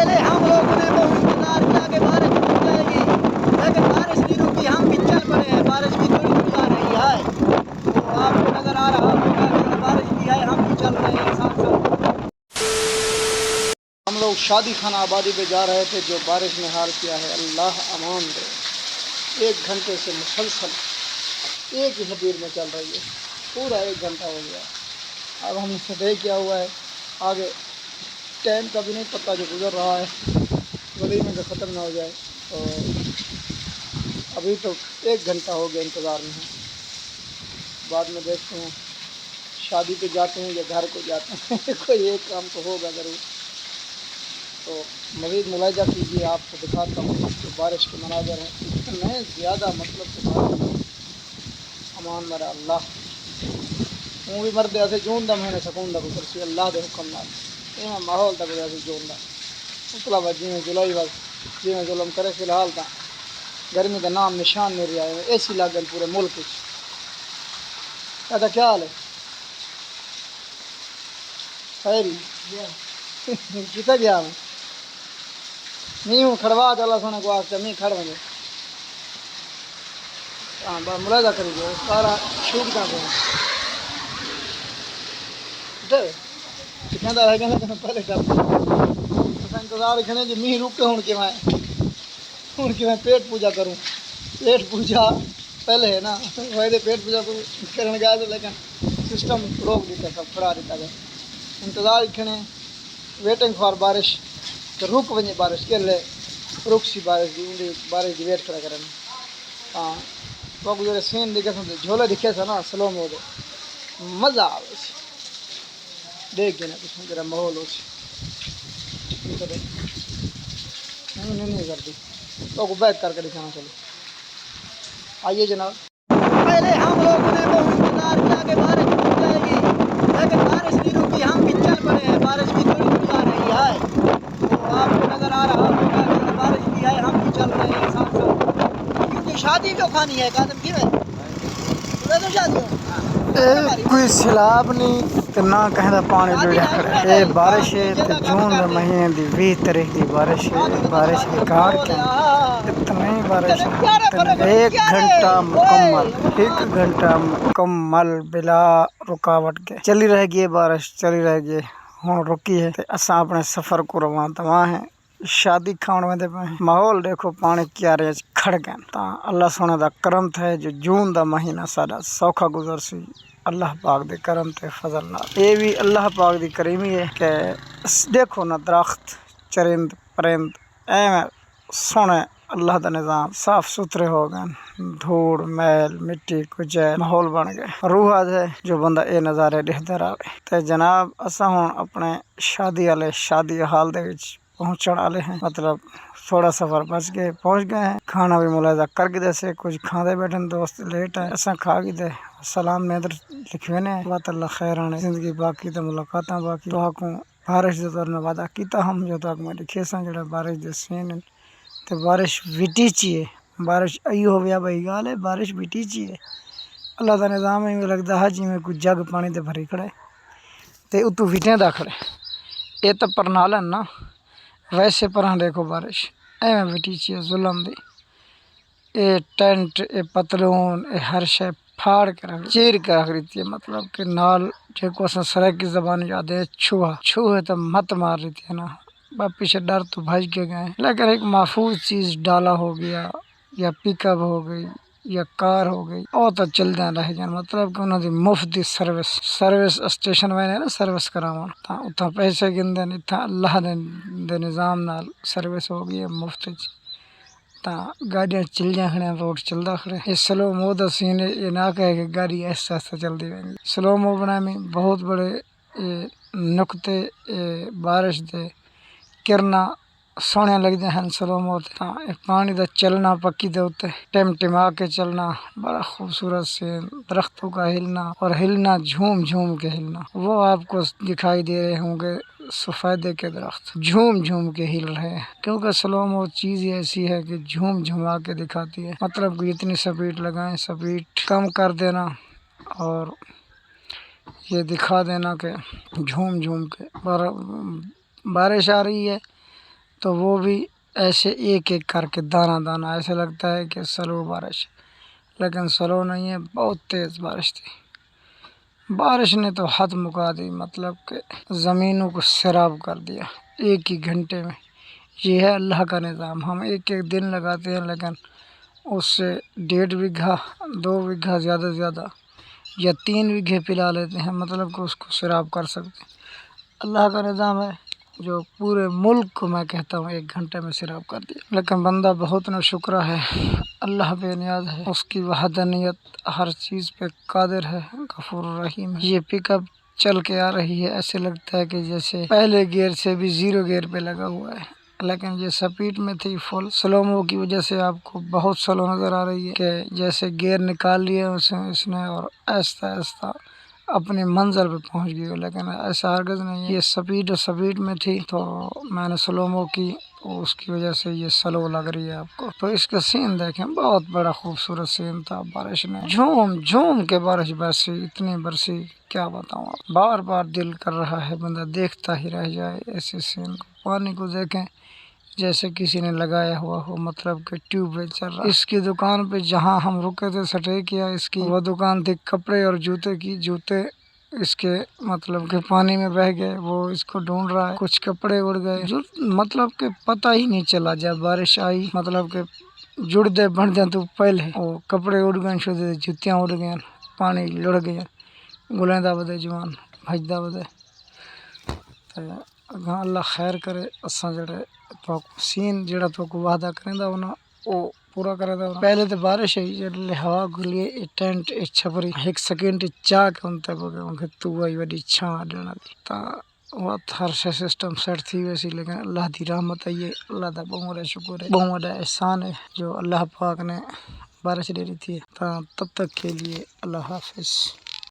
पहले हम लोगों ने बहुत इंतजार किया कि बारिश रुक जाएगी, लेकिन बारिश नहीं रुकी। हम भी चल पड़े हैं, बारिश भी थोड़ी थोड़ी आ रही है, तो आपको नजर आ रहा होगा कि बारिश भी है, हम भी चल रहे हैं साथ साथ। हम लोग शादी खाना आबादी पे जा रहे थे, जो बारिश ने हाल किया है, अल्लाह अमान दे। 1 घंटे से मुसलसल एक ही स्पीड में चल रही है, पूरा 1 घंटा हो गया। अब हमने सदे किया हुआ है, आगे टाइम का भी नहीं पता जो गुजर रहा है, गली में जो ख़त्म ना हो जाए। तो अभी तो 1 घंटा हो गया इंतज़ार में है, बाद में देखते हैं शादी पे जाते हैं या घर को जाते हैं कोई एक काम तो होगा ज़रूर। तो मज़ीद मुलाहिजा कीजिए, आपको दिखाता हूँ जो बारिश के मनाज़र हैं, इतने ज़्यादा मतलब कि बारिश अमान मेरा अल्लाह हूँ भी मरद ऐसे जून दा महीने सकून दा गुजर सी अल्लाह दे हुक्म नाल इवें माहौल दा गुजर सी जून दा उतला वा जिवें जुलाई वा जिवें जुलम करे। फिलहाल तां गर्मी का नाम निशान नहीं रहा है, एसी लग गए पूरे मुल्क च। कहता क्या हाल है खैरी कितना गया मैं नहीं हूँ खड़वा चला सोने को आस्ते मैं खड़ वजे। हाँ बस मुलाजा करिए सारा छूट जाते हैं कहता रह गया पहले इंतजार रखने जो मीह रुके हूँ कि मैं पेट पूजा करूँ। पेट पूजा पहले है ना वैसे पेट पूजा करने गया तो, लेकिन सिस्टम रोक देता सब खड़ा देता गया। इंतज़ार रखने वेटिंग फॉर बारिश तो रुक वजे बारिश के लिए रुक सी बारिश की बारिश की वेट करा करन। हाँ तो गुजरे सीन दिखे झोले दिखे था ना स्लो में मज़ा आवे देख के ना कुछ जरा माहौल हो नहीं करती तो को बैक करके दिखाना। चलो आइए जनाब। पहले हम लोगों ने बहुत इंतजार किया कि बारिश रुक जाएगी, लेकिन बारिश नहीं रुकी। हम भी चल पड़े हैं, बारिश भी थोड़ी थोड़ी आ रही है, तो आपको नजर आ रहा होगा कि बारिश भी है, हम भी चल रहे हैं साथ साथ। क्योंकि शादी क्यों खानी है कादम की है तो शादी कोई सैलाब नहीं तो ना कहीं पानी बीड़ा खड़ा। ये बारिश है तो जून के महीने की 20 तारीख की बारिश है। बारिश रिकॉर्ड के इतनी बारिश है 1 घंटा मुकम्मल 1 घंटा मुकम्मल बिला रुकावट के चली रहेगी बारिश चली रहेगी। हूँ रुकी है तो असा अपने सफर को रवां तवा है शादी खाने में पे माहौल देखो पानी क्यारे खड़ गए। अल्लाह सोने का करम थे जो जून का महीना सारा सौखा गुजर सी अल्लाह पाक दे करम ते फजल नाल। ये भी अल्लाह पाक दी करीमी है कि देखो ना दरख्त चरिंद परिंद एवं सोने अल्लाह का निज़ाम साफ सुथरे हो गए। धूड़ मैल मिट्टी कुछ माहौल बन गए रूह आ जाए जो बंदा ये नज़ारे देखता रहे। तो जनाब असा हुण अपने शादी वाले शादी हाल दे विच पहुँचने वाले हैं, मतलब थोड़ा सफर बच गए पहुँच गए हैं। खाना भी मुलाजा कर गए से कुछ खाते बैठे दोस्त लेट है असा खा गए सलाम ने इधर लिखे ने बात अल्लाह खैर आने जिंदगी बाकी तो मुलाकात बाकी तो आकू बारिश जो तरह वादा किया हम जो तक मैं लिखे जो बारिश के सीन तो बारिश विटी चाहिए बारिश आई हो गया भाई गाल है बारिश विटी चाहिए अल्लाह का निज़ाम है लगता है जिमें कोई जग पानी ते भरी खड़े तो उतू विटें दा खड़े ये तो परनाल है ना वैसे पर देखो बारिश एवं विटी चाहिए जुलम दी ये टेंट ये पतलून ये हर शे फाड़ के रख चीर के रख रही थी। मतलब कि नाल जो सराय की जबान याद है छूहे तो मत मार रही थी ना पीछे डर तो भज के गए। लेकिन एक महफूज चीज़ डाला हो गया या पिकअप हो गई या कार हो गई और तो चल जाए रह जाए। मतलब कि उन्होंने मुफ्त दी सर्विस स्टेशन में ना सर्विस करावा उतना पैसे गिनते इतना अल्लाह दे निज़ाम नाल सर्विस हो गई है मुफ्त गाड़ियाँ चल जा खड़े रोड चलता खड़े। ये स्लो मो का सीन ये ना कहे कि गाड़ी ऐसा ऐसा चलती रहेंगी स्लो मो बनाए में बहुत बड़े नुकते बारिश दे किरना सोने लगते हैं स्लो मो पानी का चलना पक्की दे उत्ते टिमा के चलना बड़ा खूबसूरत से दरख्तों का हिलना और हिलना झूम झूम के हिलना वो आपको दिखाई दे रहे होंगे सफ़ेदे के दरख्त झूम झूम के हिल रहे हैं क्योंकि स्लो मो चीज़ ऐसी है कि झूम झुमा के दिखाती है। मतलब कि इतनी स्पीड लगाएं स्पीड कम कर देना और ये दिखा देना कि झूम झूम के बारिश आ रही है تو وہ بھی ایسے ایک ایک کر کے دانہ دانہ، ایسے لگتا ہے کہ سلو بارش، لیکن سلو نہیں ہے، بہت تیز بارش تھی۔ بارش نے تو حد مکا دی، مطلب کہ زمینوں کو سیراب کر دیا ایک ہی گھنٹے میں۔ یہ ہے اللہ کا نظام، ہم ایک ایک دن لگاتے ہیں لیکن اس سے 1.5 بیگھا 2 بیگھا زیادہ سے زیادہ یا 3 بیگھے پلا لیتے ہیں، مطلب کہ اس کو سیراب کر سکتے ہیں۔ اللہ کا نظام ہے جو پورے ملک کو میں کہتا ہوں 1 گھنٹے میں سیراب کر دیا، لیکن بندہ بہت نا شکر ہے، اللہ بے نیاز ہے، اس کی وحدانیت ہر چیز پہ قادر ہے، غفور الرحیم ہے۔ یہ پک اپ چل کے آ رہی ہے، ایسے لگتا ہے کہ جیسے پہلے گیئر سے بھی 0 گیئر پہ لگا ہوا ہے، لیکن یہ سپیڈ میں تھی فل۔ سلومو کی وجہ سے آپ کو بہت سلو نظر آ رہی ہے کہ جیسے گیئر نکال لیے اس نے اور آہستہ آہستہ اپنی منزل پہ پہنچ گئی، لیکن ایسا ہرگز نہیں ہے۔ یہ سپیڈ میں تھی تو میں نے سلومو کی، تو اس کی وجہ سے یہ سلو لگ رہی ہے آپ کو۔ تو اس کا سین دیکھیں، بہت بڑا خوبصورت سین تھا۔ بارش نے جھوم جھوم کے بارش برسی، اتنی برسی کیا بتاؤں آپ، بار بار دل کر رہا ہے بندہ دیکھتا ہی رہ جائے ایسے سین کو۔ پانی کو دیکھیں جیسے کسی نے لگایا ہوا ہو، مطلب کہ ٹیوب ویل چل رہا ہے۔ اس کی دکان پہ جہاں ہم رکے تھے سٹے کیا، اس کی وہ دکان تھی کپڑے اور جوتے کی۔ جوتے اس کے مطلب کہ پانی میں بہ گئے، وہ اس کو ڈھونڈ رہا ہے، کچھ کپڑے اڑ گئے، مطلب کہ پتہ ہی نہیں چلا جب بارش آئی، مطلب کہ جڑ دے بن دے تو پہلے وہ کپڑے اڑ گئے، شدے جوتیاں اڑ گئے، پانی لڑ گیا، گلیندہ بدے جوان بھجدہ بدے۔ اگاں اللہ خیر کرے، اساں جڑے تو سین جڑا تو کو وعدہ کریندا ہونا او پورا کرے دا۔ پہلے تو بارش ہے جڑے ہوا گلی ٹینٹ چھپری 1 سیکنڈ چا کے انتے کہ تو وئی وڈی چھاں دینا تا وہ ہر سسٹم سیٹ تھی ویسی، لیکن اللہ دی رحمت ہے، یہ اللہ دا بہت بڑا شکر ہے، بہت بڑا احسان ہے جو اللہ پاک نے بارش دے دی تھی۔ تب تک کے لیے اللہ حافظ۔